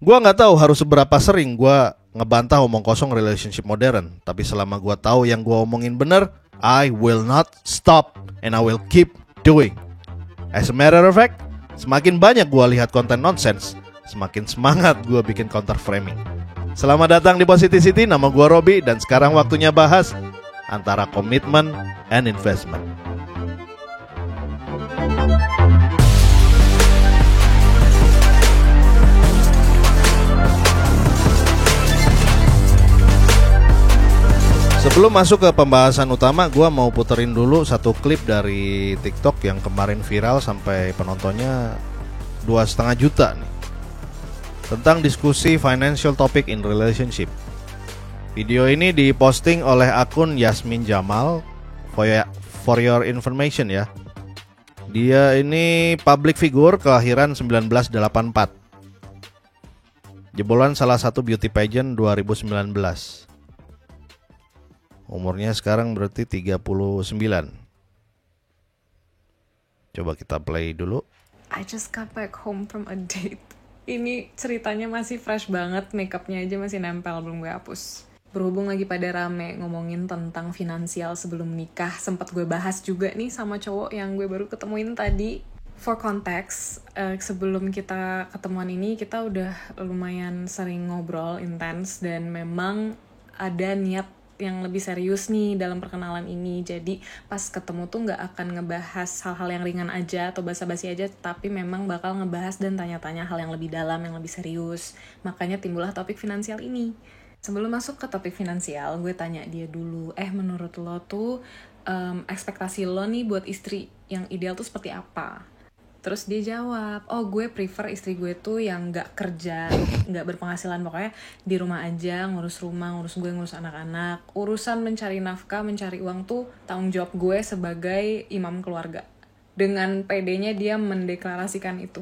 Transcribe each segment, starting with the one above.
Gua nggak tahu harus seberapa sering gua ngebantah omong kosong relationship modern, tapi selama gua tahu yang gua omongin bener, I will not stop and I will keep doing. As a matter of fact, semakin banyak gua lihat konten nonsense, semakin semangat gua bikin counter framing. Selamat datang di Positivity, nama gua Robi dan sekarang waktunya bahas antara komitmen and investment. Sebelum masuk ke pembahasan utama, gue mau puterin dulu satu klip dari TikTok yang kemarin viral sampai penontonnya 2,5 juta nih, tentang diskusi financial topic in relationship. Video ini diposting oleh akun Yasmin Jamal. For your information ya, dia ini public figure kelahiran 1984, jebolan salah satu beauty pageant 2019. Umurnya sekarang berarti 39. Coba kita play dulu. I just got back home from a date. Ini ceritanya masih fresh banget, makeupnya aja masih nempel, belum gue hapus. Berhubung lagi pada rame ngomongin tentang finansial sebelum nikah, sempat gue bahas juga nih sama cowok yang gue baru ketemuin tadi. For context, sebelum kita ketemuan ini, kita udah lumayan sering ngobrol intens dan memang ada niat yang lebih serius nih dalam perkenalan ini. Jadi pas ketemu tuh gak akan ngebahas hal-hal yang ringan aja atau basa-basi aja, tapi memang bakal ngebahas dan tanya-tanya hal yang lebih dalam, yang lebih serius. Makanya timbullah topik finansial ini. Sebelum masuk ke topik finansial, gue tanya dia dulu, menurut lo tuh ekspektasi lo nih buat istri yang ideal tuh seperti apa? Terus dia jawab, gue prefer istri gue tuh yang gak kerja, gak berpenghasilan, pokoknya di rumah aja, ngurus rumah, ngurus gue, ngurus anak-anak. Urusan mencari nafkah, mencari uang tuh tanggung jawab gue sebagai imam keluarga. Dengan pedenya dia mendeklarasikan itu.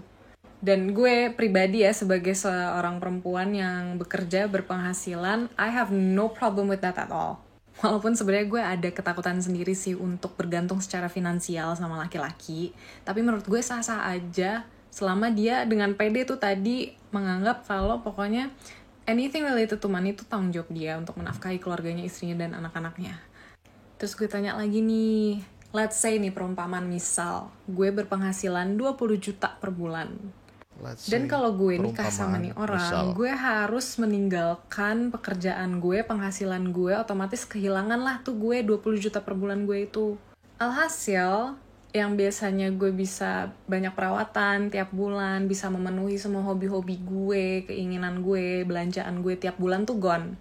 Dan gue pribadi ya, sebagai seorang perempuan yang bekerja, berpenghasilan, I have no problem with that at all. Walaupun sebenarnya gue ada ketakutan sendiri sih untuk bergantung secara finansial sama laki-laki, tapi menurut gue sah-sah aja selama dia dengan pede tuh tadi menganggap kalau pokoknya anything related to money itu tanggung jawab dia untuk menafkahi keluarganya, istrinya, dan anak-anaknya. Terus gue tanya lagi nih, let's say nih perumpamaan, misal gue berpenghasilan 20 juta per bulan. Dan kalau gue nikah sama nih orang, gue harus meninggalkan pekerjaan gue, penghasilan gue, otomatis kehilangan lah tuh gue 20 juta per bulan gue itu. Alhasil, yang biasanya gue bisa banyak perawatan tiap bulan, bisa memenuhi semua hobi-hobi gue, keinginan gue, belanjaan gue tiap bulan tuh gone.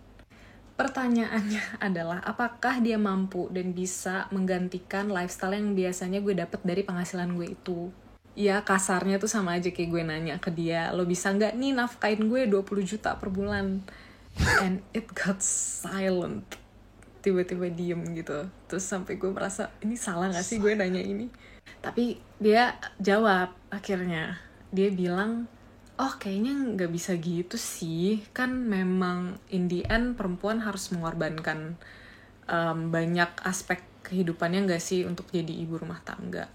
Pertanyaannya adalah, apakah dia mampu dan bisa menggantikan lifestyle yang biasanya gue dapet dari penghasilan gue itu? Ya kasarnya tuh sama aja kayak gue nanya ke dia, lo bisa gak nih nafkain gue 20 juta per bulan? And it got silent. Tiba-tiba diem gitu. Terus sampai gue merasa, ini salah gak sih gue nanya ini? Tapi dia jawab akhirnya. Dia bilang, kayaknya gak bisa gitu sih. Kan memang in the end perempuan harus mengorbankan banyak aspek kehidupannya gak sih untuk jadi ibu rumah tangga.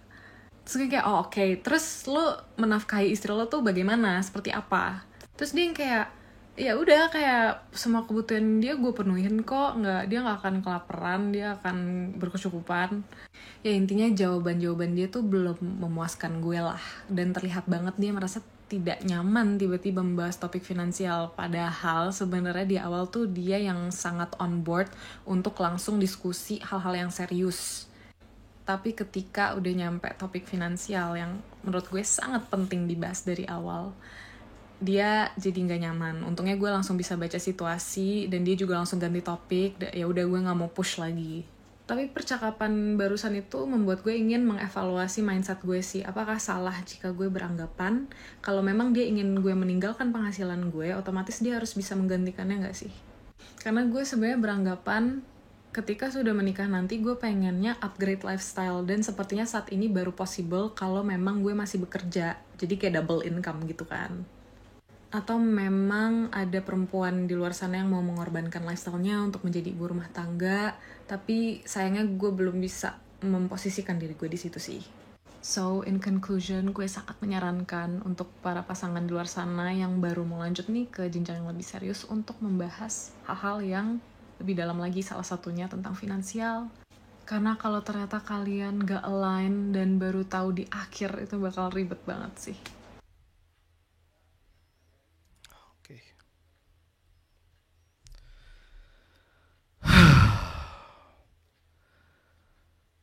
Terus gue kayak, oke. Terus lo menafkahi istri lo tuh bagaimana? Seperti apa? Terus dia yang kayak, ya udah, kayak semua kebutuhan dia gue penuhin kok. Dia nggak akan kelaparan, dia akan berkecukupan. Ya intinya jawaban-jawaban dia tuh belum memuaskan gue lah. Dan terlihat banget dia merasa tidak nyaman tiba-tiba membahas topik finansial. Padahal sebenarnya di awal tuh dia yang sangat on board untuk langsung diskusi hal-hal yang serius. Tapi ketika udah nyampe topik finansial yang menurut gue sangat penting dibahas dari awal, dia jadi nggak nyaman. Untungnya gue langsung bisa baca situasi dan dia juga langsung ganti topik. Ya udah, gue nggak mau push lagi. Tapi percakapan barusan itu membuat gue ingin mengevaluasi mindset gue sih. Apakah salah jika gue beranggapan kalau memang dia ingin gue meninggalkan penghasilan gue, otomatis dia harus bisa menggantikannya nggak sih? Karena gue sebenarnya beranggapan ketika sudah menikah nanti gue pengennya upgrade lifestyle, dan sepertinya saat ini baru possible kalau memang gue masih bekerja, jadi kayak double income gitu kan. Atau memang ada perempuan di luar sana yang mau mengorbankan lifestyle-nya untuk menjadi ibu rumah tangga, tapi sayangnya gue belum bisa memposisikan diri gue di situ sih. So, in conclusion, gue sangat menyarankan untuk para pasangan di luar sana yang baru mau lanjut nih ke jenjang yang lebih serius untuk membahas hal-hal yang lebih dalam lagi, salah satunya tentang finansial. Karena kalau ternyata kalian gak align dan baru tahu di akhir, itu bakal ribet banget sih. Oke.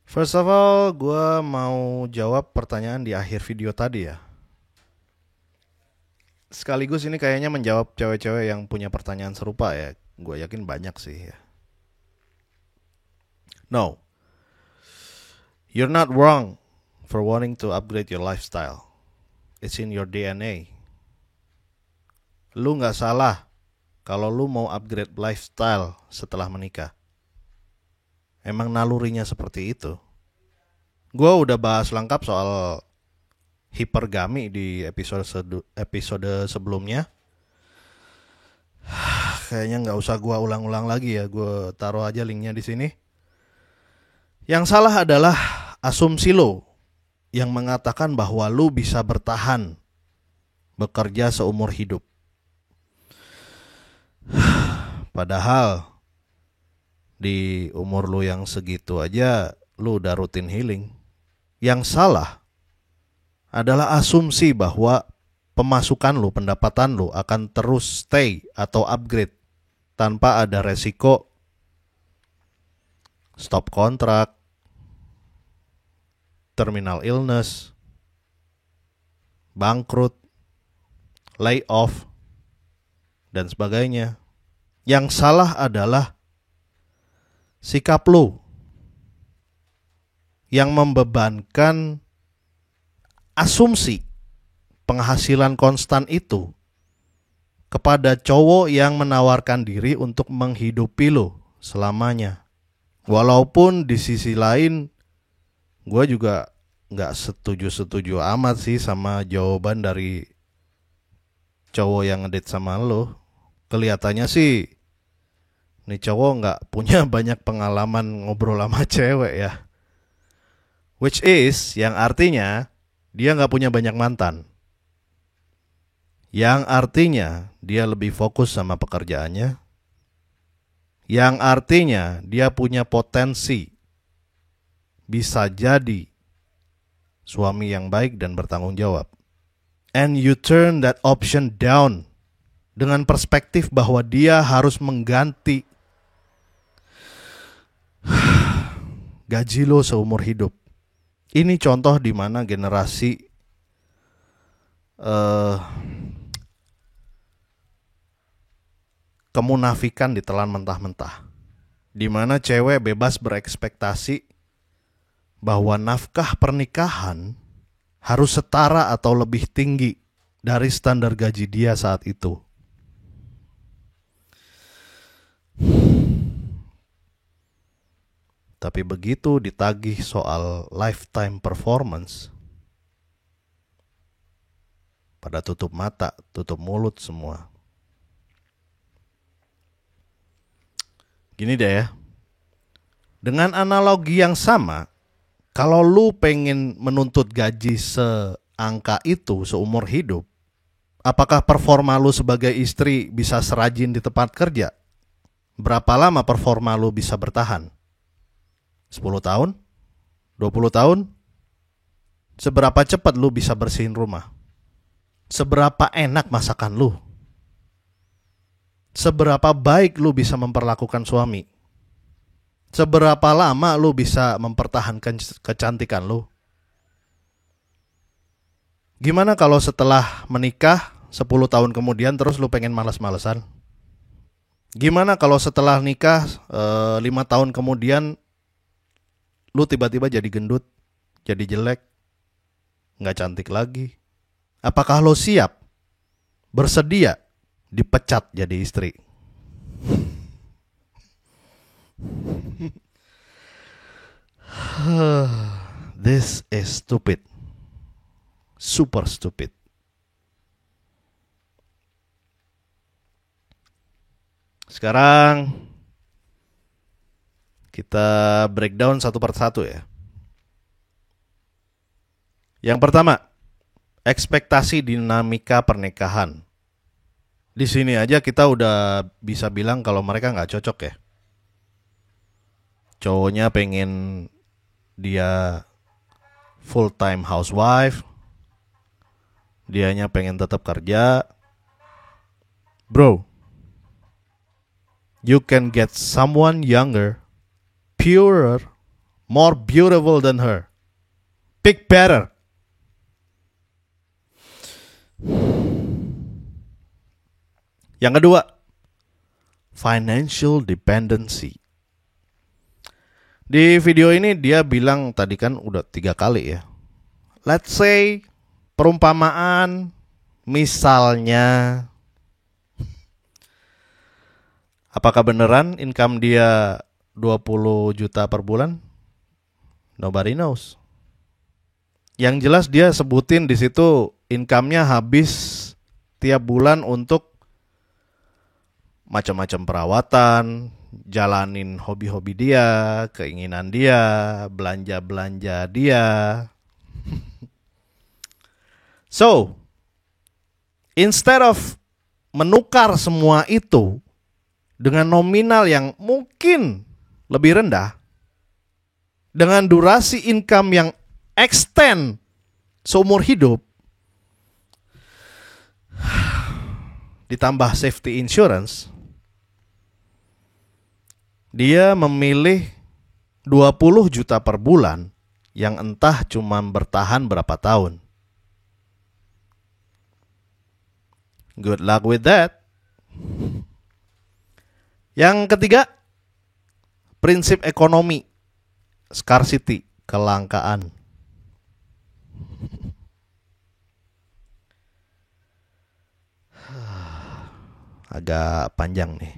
First of all, gue mau jawab pertanyaan di akhir video tadi ya. Sekaligus ini kayaknya menjawab cewek-cewek yang punya pertanyaan serupa ya. Gue yakin banyak sih ya. No, you're not wrong for wanting to upgrade your lifestyle. It's in your DNA. Lu gak salah kalau lu mau upgrade lifestyle setelah menikah. Emang nalurinya seperti itu. Gue udah bahas lengkap soal hipergami di episode sebelumnya. Kayaknya gak usah gue ulang-ulang lagi ya. Gue taruh aja linknya di sini. Yang salah adalah asumsi lo yang mengatakan bahwa lu bisa bertahan bekerja seumur hidup. Padahal di umur lu yang segitu aja lu udah rutin healing. Yang salah adalah asumsi bahwa pemasukan lu, pendapatan lu akan terus stay atau upgrade tanpa ada resiko stop kontrak, terminal illness, bangkrut, layoff, dan sebagainya. Yang salah adalah sikap lu yang membebankan asumsi penghasilan konstan itu kepada cowok yang menawarkan diri untuk menghidupi lu selamanya. Walaupun di sisi lain gue juga gak setuju-setuju amat sih sama jawaban dari cowok yang ngedate sama lu. Kelihatannya sih nih cowok gak punya banyak pengalaman ngobrol sama cewek ya. Which is, yang artinya dia gak punya banyak mantan. Yang artinya dia lebih fokus sama pekerjaannya. Yang artinya dia punya potensi bisa jadi suami yang baik dan bertanggung jawab. And you turn that option down dengan perspektif bahwa dia harus mengganti gaji lo seumur hidup. Ini contoh di mana generasi kemunafikan ditelan mentah-mentah. Di mana cewek bebas berekspektasi bahwa nafkah pernikahan harus setara atau lebih tinggi dari standar gaji dia saat itu. Tapi begitu ditagih soal lifetime performance, pada tutup mata, tutup mulut semua. Gini deh ya, dengan analogi yang sama, kalau lu pengen menuntut gaji seangka itu seumur hidup, apakah performa lu sebagai istri bisa serajin di tempat kerja? Berapa lama performa lu bisa bertahan? 10 tahun? 20 tahun? Seberapa cepat lu bisa bersihin rumah? Seberapa enak masakan lu? Seberapa baik lu bisa memperlakukan suami? Seberapa lama lu bisa mempertahankan kecantikan lu? Gimana kalau setelah menikah 10 tahun kemudian terus lu pengen malas-malesan? Gimana kalau setelah nikah 5 tahun kemudian lu tiba-tiba jadi gendut, jadi jelek, gak cantik lagi? Apakah lo siap, bersedia dipecat jadi istri? This is stupid. Super stupid. Sekarang kita breakdown satu persatu ya. Yang pertama, ekspektasi dinamika pernikahan. Di sini aja kita udah bisa bilang kalau mereka nggak cocok ya. Cowoknya pengen dia full time housewife, dianya pengen tetap kerja. Bro, you can get someone younger, purer, more beautiful than her. Pick better. Yang kedua, financial dependency. Di video ini dia bilang tadi kan udah 3 kali ya. Let's say perumpamaan misalnya, apakah beneran income dia 20 juta per bulan? Nobody knows. Yang jelas dia sebutin di situ income-nya habis tiap bulan untuk macam-macam perawatan, jalanin hobi-hobi dia, keinginan dia, belanja-belanja dia. So, instead of menukar semua itu dengan nominal yang mungkin lebih rendah, dengan durasi income yang extend seumur hidup, ditambah safety insurance, dia memilih 20 juta per bulan yang entah cuma bertahan berapa tahun. Good luck with that. Yang ketiga, prinsip ekonomi, scarcity, kelangkaan. Agak panjang nih.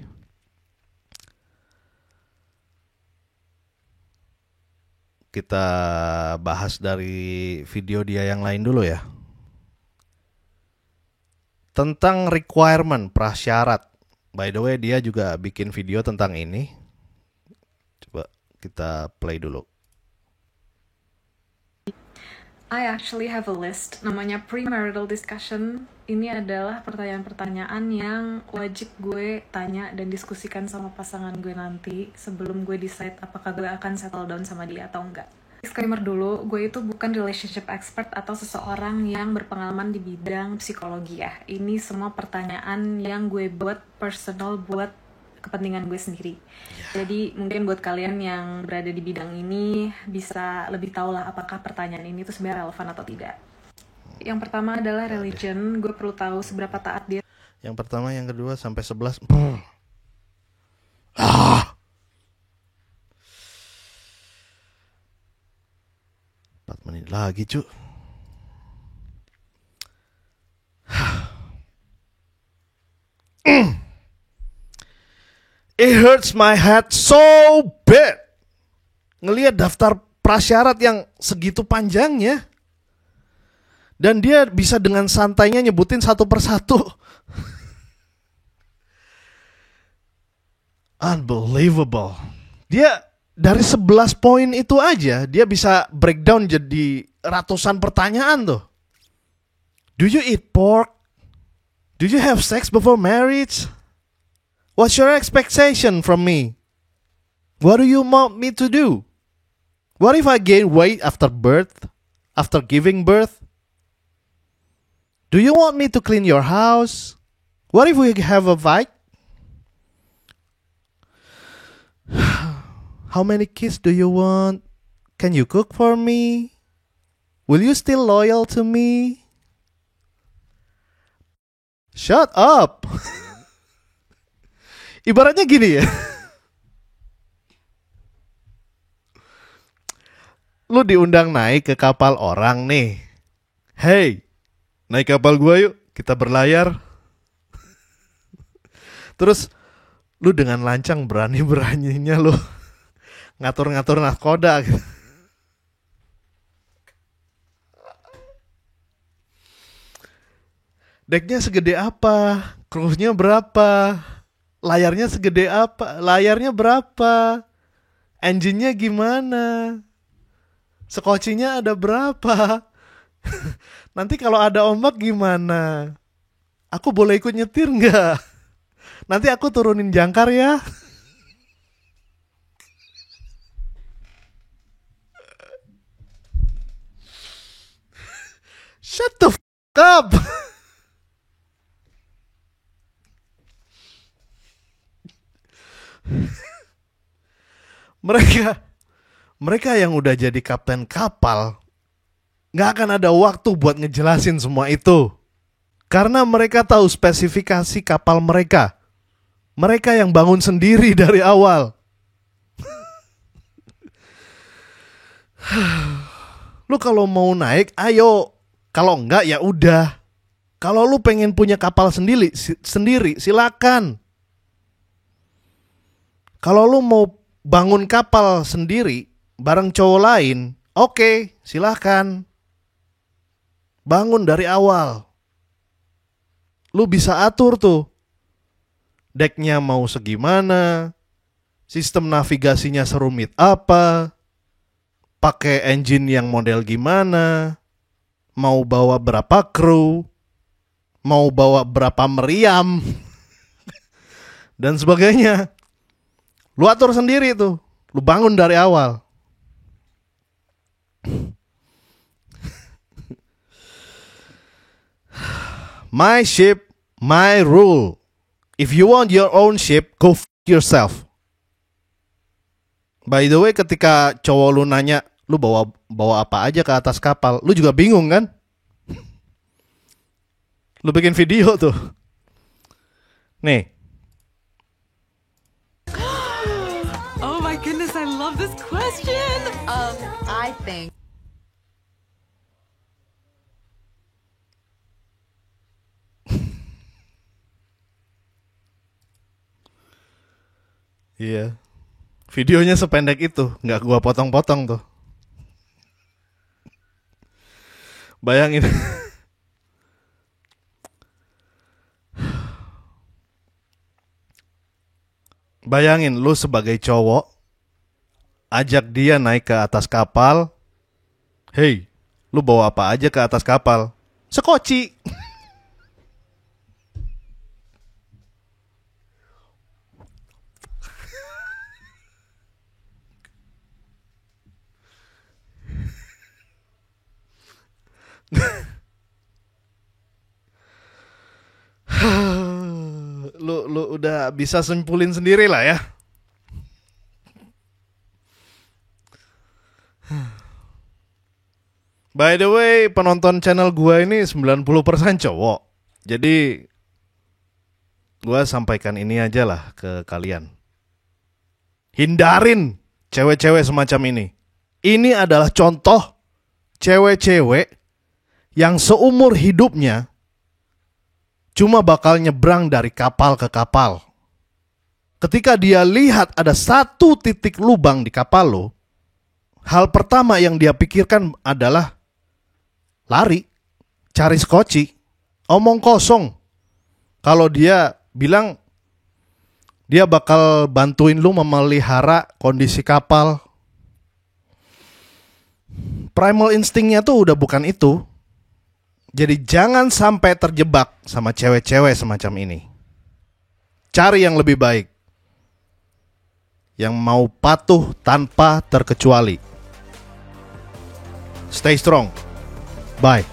Kita bahas dari video dia yang lain dulu ya. Tentang requirement, prasyarat. By the way, dia juga bikin video tentang ini. Coba kita play dulu. I actually have a list, namanya premarital discussion. Ini adalah pertanyaan-pertanyaan yang wajib gue tanya dan diskusikan sama pasangan gue nanti sebelum gue decide apakah gue akan settle down sama dia atau enggak. Disclaimer dulu, gue itu bukan relationship expert atau seseorang yang berpengalaman di bidang psikologi ya. Ini semua pertanyaan yang gue buat personal buat kepentingan gue sendiri. Jadi mungkin buat kalian yang berada di bidang ini bisa lebih tahu lah apakah pertanyaan ini tuh sebenarnya relevan atau tidak. Yang pertama adalah religion. Gue perlu tahu seberapa taat dia. Yang pertama, yang kedua sampai 11. 4 menit lagi, cu. It hurts my head so bad ngelihat daftar prasyarat yang segitu panjangnya. Dan dia bisa dengan santainya nyebutin satu persatu. Unbelievable. Dia dari 11 poin itu aja dia bisa breakdown jadi ratusan pertanyaan tuh. Do you eat pork? Do you have sex before marriage? What's your expectation from me? What do you want me to do? What if I gain weight after birth? After giving birth? Do you want me to clean your house? What if we have a fight? How many kids do you want? Can you cook for me? Will you still loyal to me? Shut up. Ibaratnya gini ya. Lu diundang naik ke kapal orang nih. Hey, naik kapal gua yuk, kita berlayar. Terus lu dengan lancang berani-beraninya lu ngatur-ngatur nahkoda gitu. Decknya segede apa? Krunya berapa? Layarnya segede apa? Layarnya berapa? Engine-nya gimana? Sekocinya ada berapa? Nanti kalau ada ombak gimana? Aku boleh ikut nyetir nggak? Nanti aku turunin jangkar ya. Shut the fuck up. Mereka yang udah jadi kapten kapal nggak akan ada waktu buat ngejelasin semua itu. Karena mereka tahu spesifikasi kapal mereka. Mereka yang bangun sendiri dari awal. Lu kalau mau naik, ayo. Kalau enggak, ya udah. Kalau lu pengen punya kapal sendiri, silakan. Kalau lu mau bangun kapal sendiri bareng cowok lain, oke, silahkan. Bangun dari awal. Lu bisa atur tuh. Decknya mau segimana, sistem navigasinya serumit apa, pakai engine yang model gimana, mau bawa berapa kru, mau bawa berapa meriam, dan sebagainya. Lu atur sendiri tuh. Lu bangun dari awal. My ship, my rule. If you want your own ship, go f*** yourself. By the way, ketika cowok lu nanya, lu bawa apa aja ke atas kapal, lu juga bingung kan? Lu bikin video tuh. Nih. Oh my goodness, I love this question. I think Iya. Videonya sependek itu, nggak gua potong-potong tuh. Bayangin. Bayangin lu sebagai cowok ajak dia naik ke atas kapal. Hey, lu bawa apa aja ke atas kapal? Sekoci. Lu udah bisa simpulin sendiri lah ya. By the way, penonton channel gua ini 90% cowok. Jadi gua sampaikan ini aja lah ke kalian. Hindarin cewek-cewek semacam ini. Ini adalah contoh cewek-cewek yang seumur hidupnya cuma bakal nyebrang dari kapal ke kapal. Ketika dia lihat ada satu titik lubang di kapal lo, hal pertama yang dia pikirkan adalah lari, cari skoci, omong kosong. Kalau dia bilang dia bakal bantuin lu memelihara kondisi kapal, primal instingnya tuh udah bukan itu. Jadi jangan sampai terjebak sama cewek-cewek semacam ini. Cari yang lebih baik, yang mau patuh tanpa terkecuali. Stay strong. Bye.